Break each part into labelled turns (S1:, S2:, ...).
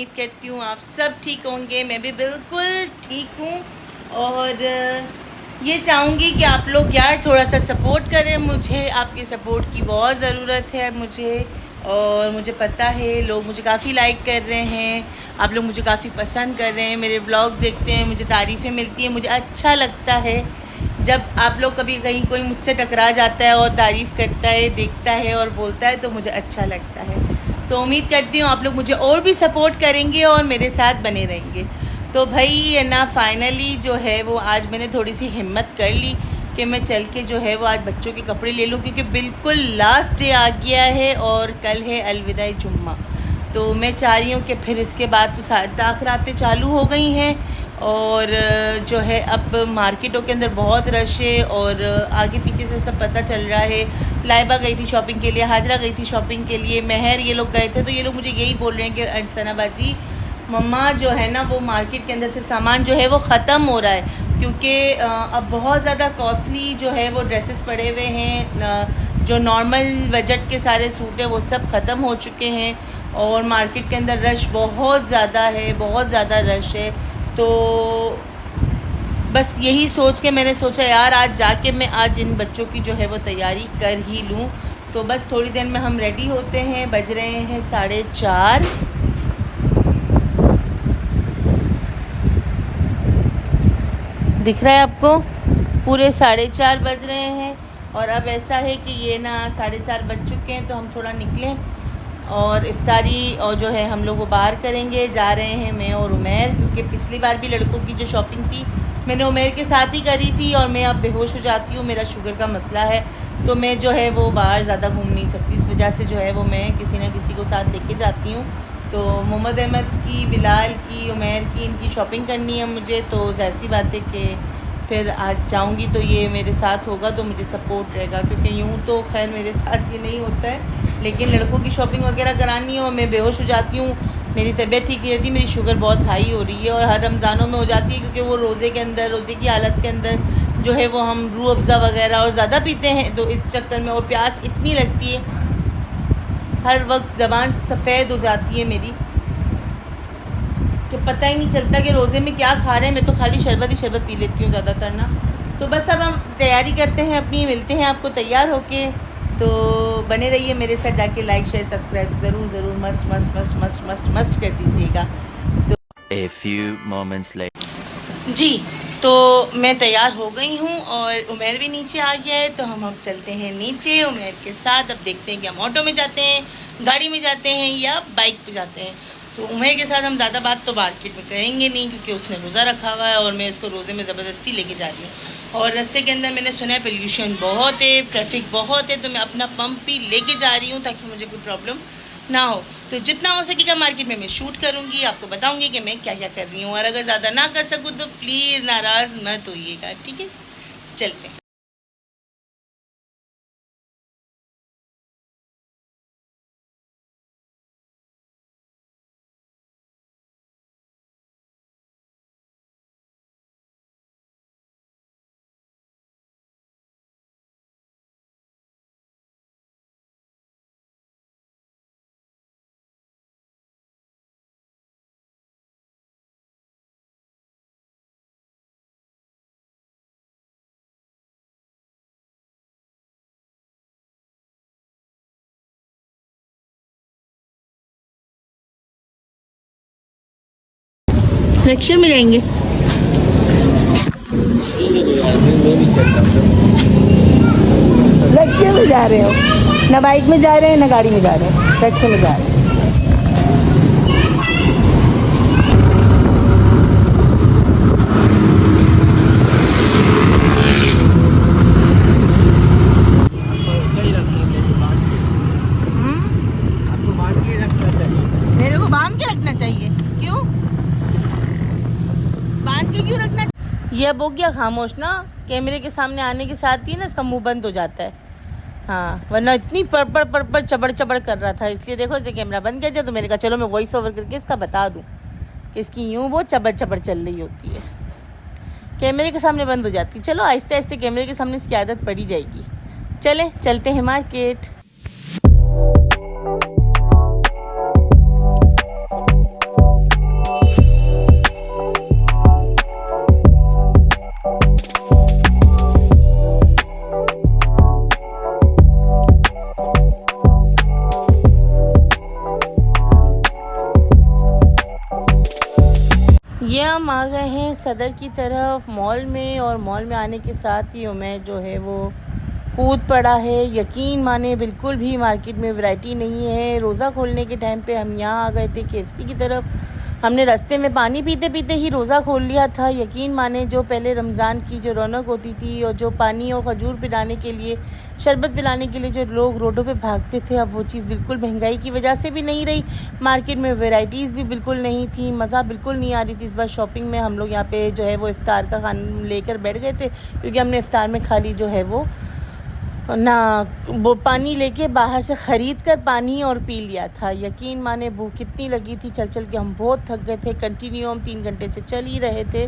S1: उम्मीद करती हूँ आप सब ठीक होंगे। मैं भी बिल्कुल ठीक हूँ और ये चाहूँगी कि आप लोग यार थोड़ा सा सपोर्ट करें मुझे। आपके सपोर्ट की बहुत ज़रूरत है मुझे, और मुझे पता है लोग मुझे काफ़ी लाइक कर रहे हैं, आप लोग मुझे काफ़ी पसंद कर रहे हैं, मेरे व्लॉग्स देखते हैं, मुझे तारीफ़ें मिलती हैं। मुझे अच्छा लगता है जब आप लोग कभी कहीं कोई मुझसे टकरा जाता है और तारीफ़ करता है, देखता है और बोलता है, तो मुझे अच्छा लगता है। तो उम्मीद करती हूँ आप लोग मुझे और भी सपोर्ट करेंगे और मेरे साथ बने रहेंगे। तो भाई ना फाइनली जो है वो आज मैंने थोड़ी सी हिम्मत कर ली कि मैं चल के जो है वो आज बच्चों के कपड़े ले लूँ, क्योंकि बिल्कुल लास्ट डे आ गया है और कल है अलविदा जुम्मा। तो मैं चाह रही हूँ कि फिर इसके बाद तो ताख़िरातें चालू हो गई हैं और जो है अब मार्केटों के अंदर बहुत रश है और आगे पीछे से सब पता चल रहा है। लाइबा गई थी शॉपिंग के लिए, हाजरा गई थी शॉपिंग के लिए, महर ये लोग गए थे। तो ये लोग मुझे यही बोल रहे हैं कि अनसना बाजी मम्मा जो है ना वो मार्केट के अंदर से सामान जो है वो ख़त्म हो रहा है, क्योंकि अब बहुत ज़्यादा कॉस्टली जो है वो ड्रेसेस पड़े हुए हैं। जो नॉर्मल बजट के सारे सूट हैं वो सब ख़त्म हो चुके हैं और मार्केट के अंदर रश बहुत ज़्यादा है, बहुत ज़्यादा रश है। तो बस यही सोच के मैंने सोचा यार आज जाके मैं आज इन बच्चों की जो है वो तैयारी कर ही लूँ। तो बस थोड़ी देर में हम रेडी होते हैं, बज रहे हैं 4:30। दिख रहा है आपको? पूरे 4:30 बज रहे हैं और अब ऐसा है कि ये ना 4:30 बज चुके हैं, तो हम थोड़ा निकलें और इफ्तारी और जो है हम लोग वो बाहर करेंगे। जा रहे हैं मैं और उमैर, क्योंकि पिछली बार भी लड़कों की जो शॉपिंग थी मैंने उमैर के साथ ही करी थी और मैं अब बेहोश हो जाती हूँ, मेरा शुगर का मसला है, तो मैं जो है वो बाहर ज़्यादा घूम नहीं सकती। इस वजह से जो है वो मैं किसी न किसी को साथ लेके जाती हूँ। तो मोहम्मद अहमद की, बिलाल की, उमैर की, इनकी शॉपिंग करनी है मुझे, तो ज़ाहिर सी बात है कि फिर आज जाऊंगी तो ये मेरे साथ होगा तो मुझे सपोर्ट रहेगा, क्योंकि यूँ तो खैर मेरे साथ ये नहीं होता है, लेकिन लड़कों की शॉपिंग वगैरह करानी है और मैं बेहोश हो जाती हूँ, मेरी तबीयत ठीक नहीं रहती, मेरी शुगर बहुत हाई हो रही है और हर रमज़ानों में हो जाती है, क्योंकि वो रोज़े के अंदर, रोज़े की हालत के अंदर जो है वो हम रूह अफ़ज़ा वगैरह और ज़्यादा पीते हैं, तो इस चक्कर में, और प्यास इतनी लगती है, हर वक्त ज़बान सफ़ेद हो जाती है मेरी, तो पता ही नहीं चलता कि रोज़े में क्या खा रहे हैं। मैं तो खाली शरबत ही शरबत पी लेती हूँ ज़्यादातर ना। तो बस अब हम तैयारी करते हैं अपनी, मिलते हैं आपको तैयार होके। तो बने रहिए मेरे साथ, जाके लाइक शेयर सब्सक्राइब ज़रूर ज़रूर must must must must must must कर दीजिएगा। तो
S2: A few moments later.
S1: जी, तो मैं तैयार हो गई हूँ और उमैर भी नीचे आ गया है, तो हम अब चलते हैं नीचे उमैर के साथ। अब देखते हैं कि हम ऑटो में जाते हैं, गाड़ी में जाते हैं या बाइक पे जाते हैं। तो उमैर के साथ हम ज़्यादा बात तो मार्केट में करेंगे नहीं, क्योंकि उसने रोज़ा रखा हुआ है और मैं उसको रोज़े में ज़बरदस्ती लेके जा रही हूँ। और रास्ते के अंदर मैंने सुना है पोल्यूशन बहुत है, ट्रैफिक बहुत है, तो मैं अपना पंप भी लेके जा रही हूँ ताकि मुझे कोई प्रॉब्लम ना हो। तो जितना हो सकेगा मार्केट में मैं शूट करूँगी, आपको बताऊँगी कि मैं क्या क्या कर रही हूँ, और अगर ज़्यादा ना कर सकूँ तो प्लीज़ नाराज़ मत होइएगा, ठीक है? चलते हैं। रिक्शा में जाएंगे? रिक्शे में जा रहे हो ना, बाइक में जा रहे हैं ना गाड़ी में जा रहे हैं, रिक्शे में जा रहे हैं। मेरे को बांध के रखना चाहिए? क्यों बांध के क्यों रखना? ये अब हो गया खामोश ना, कैमरे के सामने आने के साथ ही ना इसका मुंह बंद हो जाता है। हाँ, वरना इतनी पड़ चबड़ चबड़ कर रहा था, इसलिए देखो कैमरा बंद कर दिया। तो मैंने कहा चलो मैं वॉइस ओवर करके इसका बता दूं कि इसकी यूँ वो चबड़ चबड़ चल रही होती है, कैमरे के सामने बंद हो जाती है। चलो आहिस्ते आहिस्ते कैमरे के सामने इसकी आदत पड़ी जाएगी। चलते हैं मार्केट। सदर की तरफ मॉल में, और मॉल में आने के साथ ही उमैर जो है वो कूद पड़ा है। यकीन माने बिल्कुल भी मार्केट में वैरायटी नहीं है। रोज़ा खोलने के टाइम पे हम यहाँ आ गए थे KFC की तरफ। हमने रास्ते में पानी पीते पीते ही रोज़ा खोल लिया था। यकीन माने जो पहले रमज़ान की जो रौनक होती थी और जो पानी और खजूर पिलाने के लिए, शरबत पिलाने के लिए जो लोग रोडों पे भागते थे, अब वो चीज़ बिल्कुल महंगाई की वजह से भी नहीं रही। मार्केट में वैरायटीज़ भी बिल्कुल नहीं थी। मज़ा बिल्कुल नहीं आ रही थी इस बार शॉपिंग में। हम लोग यहाँ पे जो है वो इफ्तार का खाना लेकर बैठ गए थे, क्योंकि हमने इफ्तार में खाली जो है वो पानी लेके बाहर से ख़रीद कर पानी और पी लिया था। यकीन माने भूख कितनी लगी थी, चल चल के हम बहुत थक गए थे। कंटिन्यू हम 3 घंटे से चल ही रहे थे।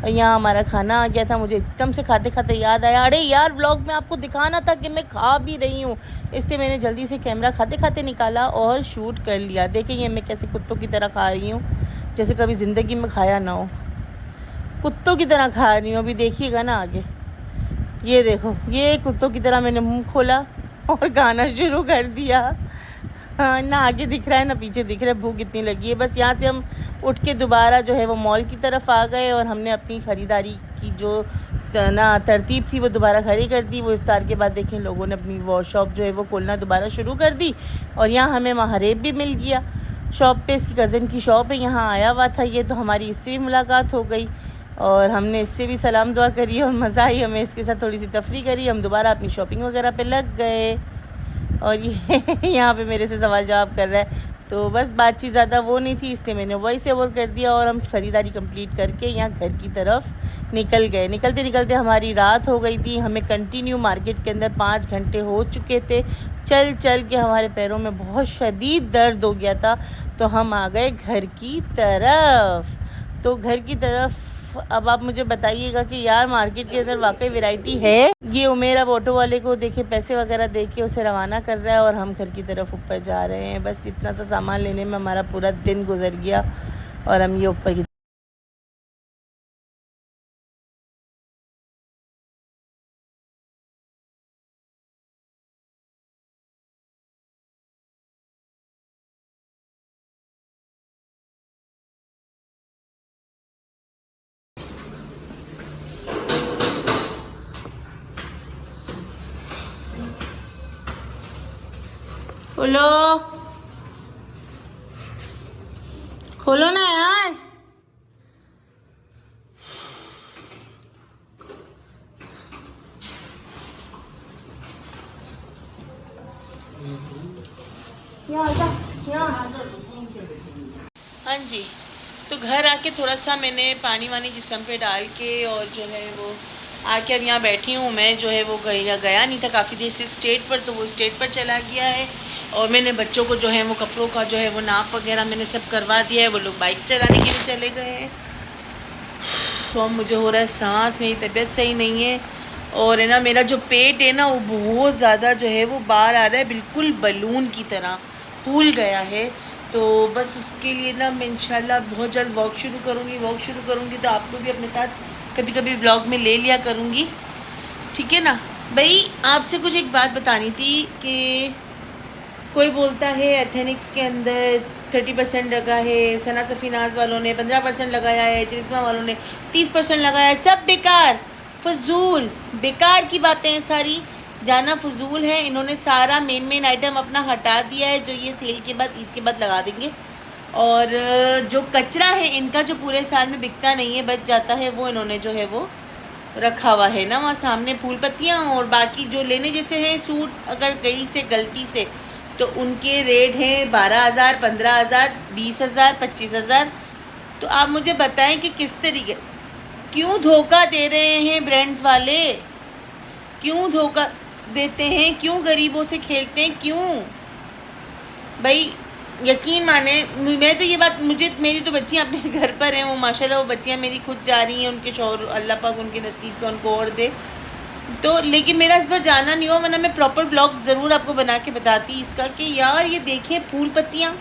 S1: यहाँ हमारा खाना आ गया था। मुझे एकदम से खाते खाते याद आया, अरे यार व्लॉग में आपको दिखाना था कि मैं खा भी रही हूँ, इसलिए मैंने जल्दी से कैमरा खाते खाते निकाला और शूट कर लिया। देखेंगे मैं कैसे कुत्तों की तरह खा रही हूँ, जैसे कभी ज़िंदगी में खाया ना हो। कुत्तों की तरह खा रही हूँ, अभी देखिएगा ना आगे। ये देखो, ये कुत्तों की तरह मैंने मुंह खोला और गाना शुरू कर दिया। हाँ, ना आगे दिख रहा है ना पीछे दिख रहा है, भूख इतनी लगी है। बस यहाँ से हम उठ के दोबारा जो है वो मॉल की तरफ आ गए और हमने अपनी ख़रीदारी की जो ना तरतीब थी वो दोबारा खड़ी कर दी। वो इफ्तार के बाद देखें लोगों ने अपनी वो शॉप जो है वो खोलना दोबारा शुरू कर दी। और यहाँ हमें महरेब भी मिल गया शॉप पे। इसकी कज़न की शॉप है, यहाँ आया हुआ था ये, तो हमारी इससे भी मुलाकात हो गई और हमने इससे भी सलाम दुआ करी और मज़ा आई हमें। इसके साथ थोड़ी सी तफरी करी, हम दोबारा अपनी शॉपिंग वगैरह पे लग गए। और ये यहाँ पे मेरे से सवाल जवाब कर रहा है, तो बस बातचीत ज़्यादा वो नहीं थी, इसलिए मैंने वॉइस ओवर कर दिया और हम ख़रीदारी कंप्लीट करके यहाँ घर की तरफ निकल गए। निकलते निकलते हमारी रात हो गई थी। हमें कंटिन्यू मार्केट के अंदर 5 घंटे हो चुके थे। चल चल के हमारे पैरों में बहुत शदीद दर्द हो गया था, तो हम आ गए घर की तरफ। तो घर की तरफ अब आप मुझे बताइएगा कि यार मार्केट के अंदर वाकई वैरायटी है। ये उमेर अब ऑटो वाले को देखे पैसे वगैरह दे के उसे रवाना कर रहा है और हम घर की तरफ ऊपर जा रहे हैं। बस इतना सा सामान लेने में हमारा पूरा दिन गुजर गया और हम ये ऊपर की खोलो खोलो ना यार। हाँ जी, तो घर आके थोड़ा सा मैंने पानी वानी जिस्म पे डाल के और जो है वो आके अब यहाँ बैठी हूँ। मैं जो है वो गया नहीं था काफ़ी देर से स्टेट पर, तो वो स्टेट पर चला गया है और मैंने बच्चों को जो है वो कपड़ों का जो है वो नाप वगैरह मैंने सब करवा दिया है। वो लोग बाइक चलाने के लिए चले गए हैं। तो मुझे हो रहा है सांस, मेरी तबीयत सही नहीं है और है ना मेरा जो पेट है ना वो बहुत ज़्यादा जो है वो बाहर आ रहा है, बिल्कुल बलून की तरह फूल गया है। तो बस उसके लिए ना मैं इंशाल्लाह बहुत जल्द वॉक शुरू करूँगी तो आपको भी अपने साथ कभी कभी व्लॉग में ले लिया करूँगी, ठीक है ना भाई। आपसे कुछ एक बात बतानी थी कि कोई बोलता है एथेनिक्स के अंदर 30% लगा है, सना सफ़ीनाज वालों ने 15% लगाया है, चरित्मा वालों ने 30% लगाया है। सब बेकार, फजूल, बेकार की बातें हैं सारी, जाना फजूल है। इन्होंने सारा मेन आइटम अपना हटा दिया है जो ये सेल के बाद, ईद के बाद लगा देंगे। और जो कचरा है इनका जो पूरे साल में बिकता नहीं है, बच जाता है, वो इन्होंने जो है वो रखा हुआ है ना वहाँ सामने फूल पत्तियाँ। और बाकी जो लेने जैसे हैं सूट, अगर कहीं से गलती से, तो उनके रेट हैं 12,000, 15,000, 20,000, 25,000। तो आप मुझे बताएं कि किस तरीके, क्यों धोखा दे रहे हैं ब्रांड्स वाले, क्यों धोखा देते हैं, क्यों गरीबों से खेलते हैं, क्यों भाई। यकीन माने मैं तो ये बात, मेरी तो बच्चियाँ अपने घर पर हैं, वो माशाल्लाह वो बच्चियाँ मेरी खुद जा रही हैं, उनके शौहर अल्लाह पाक उनके नसीब का उनको और दे। तो लेकिन मेरा इस बार जाना नहीं हुआ, वरना मैं प्रॉपर ब्लॉग ज़रूर आपको बना के बताती इसका कि यार ये देखिए फूल पत्तियाँ।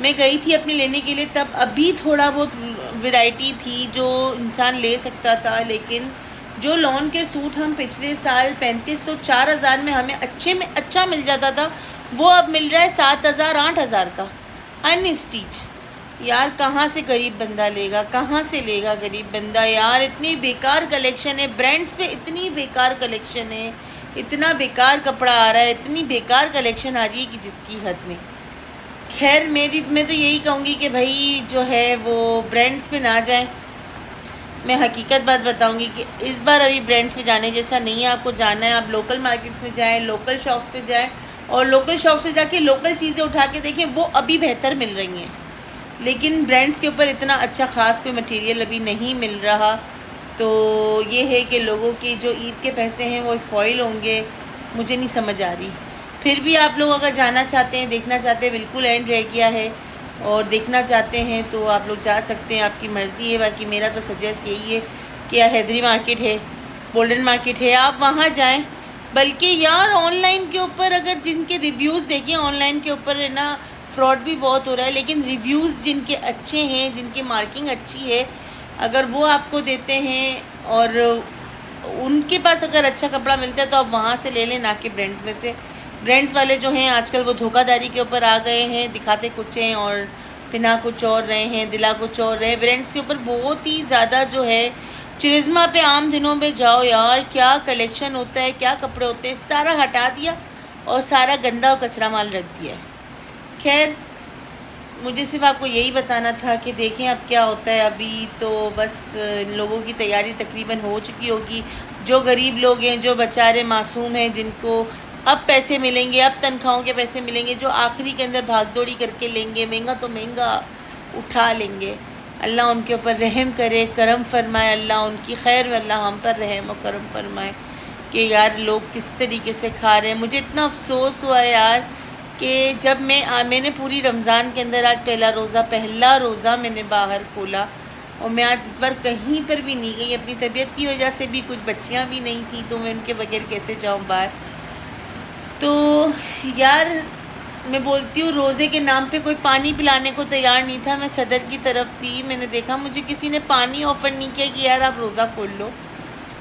S1: मैं गई थी अपने लेने के लिए, तब अभी थोड़ा बहुत वैरायटी थी जो इंसान ले सकता था, लेकिन जो लॉन के सूट हम पिछले साल 3500 4,000 में हमें अच्छे में अच्छा मिल जाता था, वो अब मिल रहा है 7,000 8,000 का अनस्टिच। यार कहाँ से गरीब बंदा लेगा, कहाँ से लेगा गरीब बंदा यार। इतनी बेकार कलेक्शन है, ब्रांड्स पे इतनी बेकार कलेक्शन है, इतना बेकार कपड़ा आ रहा है, इतनी बेकार कलेक्शन आ रही है कि जिसकी हद नहीं। खैर मैं तो यही कहूँगी कि भाई जो है वो ब्रांड्स पे ना जाए। मैं हकीकत बात बताऊंगी कि इस बार अभी ब्रांड्स पे जाने जैसा नहीं है। आपको जाना है, आप लोकल मार्केट्स में जाएं, लोकल शॉप्स पे जाएं और लोकल शॉप से जाके लोकल चीज़ें उठा के देखें, वो अभी बेहतर मिल रही हैं। लेकिन ब्रांड्स के ऊपर इतना अच्छा ख़ास कोई मटेरियल अभी नहीं मिल रहा। तो ये है कि लोगों की जो ईद के पैसे हैं वो स्पॉइल होंगे, मुझे नहीं समझ आ रही। फिर भी आप लोग अगर जाना चाहते हैं, देखना चाहते हैं, बिल्कुल एंड रह गया है और देखना चाहते हैं तो आप लोग जा सकते हैं, आपकी मर्ज़ी है। बाकी मेरा तो सजेस्ट यही है कि हैदरी मार्केट है, गोल्डन मार्केट है, आप वहाँ जाएं। बल्कि यार ऑनलाइन के ऊपर अगर जिनके रिव्यूज़ देखिए, ऑनलाइन के ऊपर है ना फ्रॉड भी बहुत हो रहा है, लेकिन रिव्यूज़ जिनके अच्छे हैं, जिनकी मार्किंग अच्छी है, अगर वो आपको देते हैं और उनके पास अगर अच्छा कपड़ा मिलता है तो आप वहाँ से ले लें, ना कि ब्रांड्स में से। ब्रांड्स वाले जो हैं आजकल वो धोखाधड़ी के ऊपर आ गए हैं, दिखाते कुछ हैं और पिना कुछ और रहे हैं, दिला कुछ और रहे। ब्रांड्स के ऊपर बहुत ही ज़्यादा जो है चिरिज्मा पे आम दिनों में जाओ यार, क्या कलेक्शन होता है, क्या कपड़े होते हैं, सारा हटा दिया और सारा गंदा और कचरा माल रख दिया है। खैर मुझे सिर्फ आपको यही बताना था कि देखें अब क्या होता है। अभी तो बस लोगों की तैयारी तकरीबन हो चुकी होगी। जो गरीब लोग हैं, जो बेचारे मासूम हैं, जिनको अब पैसे मिलेंगे, अब तनख्वाहों के पैसे मिलेंगे, जो आखिरी के अंदर भागदौड़ी करके लेंगे, महंगा तो महंगा उठा लेंगे, अल्लाह उनके ऊपर रहम करे, करम फरमाए। अल्लाह उनकी खैर में अल्लाह हम पर रहम और करम फरमाए कि यार लोग किस तरीके से खा रहे हैं। मुझे इतना अफसोस हुआ यार कि जब मैंने पूरी रमज़ान के अंदर आज पहला रोज़ा मैंने बाहर खोला और मैं आज इस बार कहीं पर भी नहीं गई। अपनी तबीयत की वजह से भी, कुछ बच्चियां भी नहीं थी तो मैं उनके बगैर कैसे जाऊं बाहर। तो यार मैं बोलती हूँ, रोज़े के नाम पे कोई पानी पिलाने को तैयार नहीं था। मैं सदर की तरफ थी, मैंने देखा, मुझे किसी ने पानी ऑफ़र नहीं किया कि यार आप रोज़ा खोल लो।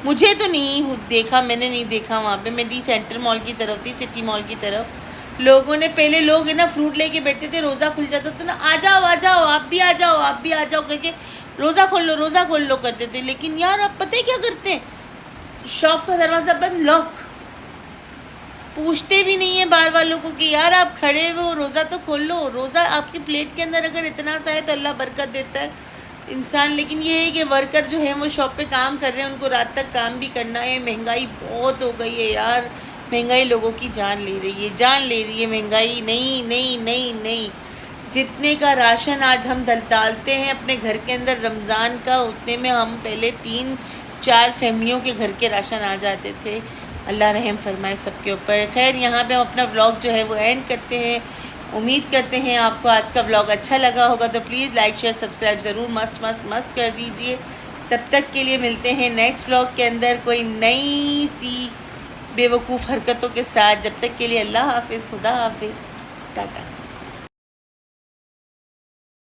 S1: मुझे तो नहीं देखा, मैंने नहीं देखा वहाँ पे। मैं डी सेंटर मॉल की तरफ थी, सिटी मॉल की तरफ। लोगों ने, पहले लोग है ना फ्रूट लेके बैठते थे, रोज़ा खुल जाता था ना, आ जाओ आ जाओ, आप भी आ जाओ, आप भी आ जाओ करके रोज़ा खोल लो करते थे। लेकिन यार आप पता है क्या करते हैं, शॉप का दरवाज़ा बंद, लॉक। पूछते भी नहीं है बाहर वालों को कि यार आप खड़े हो, रोज़ा तो खोल लो। रोज़ा आपकी प्लेट के अंदर अगर इतना सा है तो अल्लाह बरकत देता है इंसान। लेकिन ये है कि वर्कर जो है वो शॉप पे काम कर रहे हैं, उनको रात तक काम भी करना है। महंगाई बहुत हो गई है यार, महंगाई लोगों की जान ले रही है, जान ले रही है महंगाई। नहीं नहीं नहीं नहीं, जितने का राशन आज हम डालते हैं अपने घर के अंदर रमज़ान का, उतने में हम पहले 3-4 फैमिलियों के घर के राशन आ जाते थे। अल्लाह रहम फरमाए सबके ऊपर। खैर यहाँ पे हम अपना व्लॉग जो है वो एंड करते हैं। उम्मीद करते हैं आपको आज का व्लॉग अच्छा लगा होगा, तो प्लीज़ लाइक शेयर सब्सक्राइब ज़रूर मस्ट कर दीजिए। तब तक के लिए मिलते हैं नेक्स्ट व्लॉग के अंदर कोई नई सी बेवकूफ़ हरकतों के साथ। जब तक के लिए अल्लाह हाफिज़, खुदा हाफिज़, टाटा।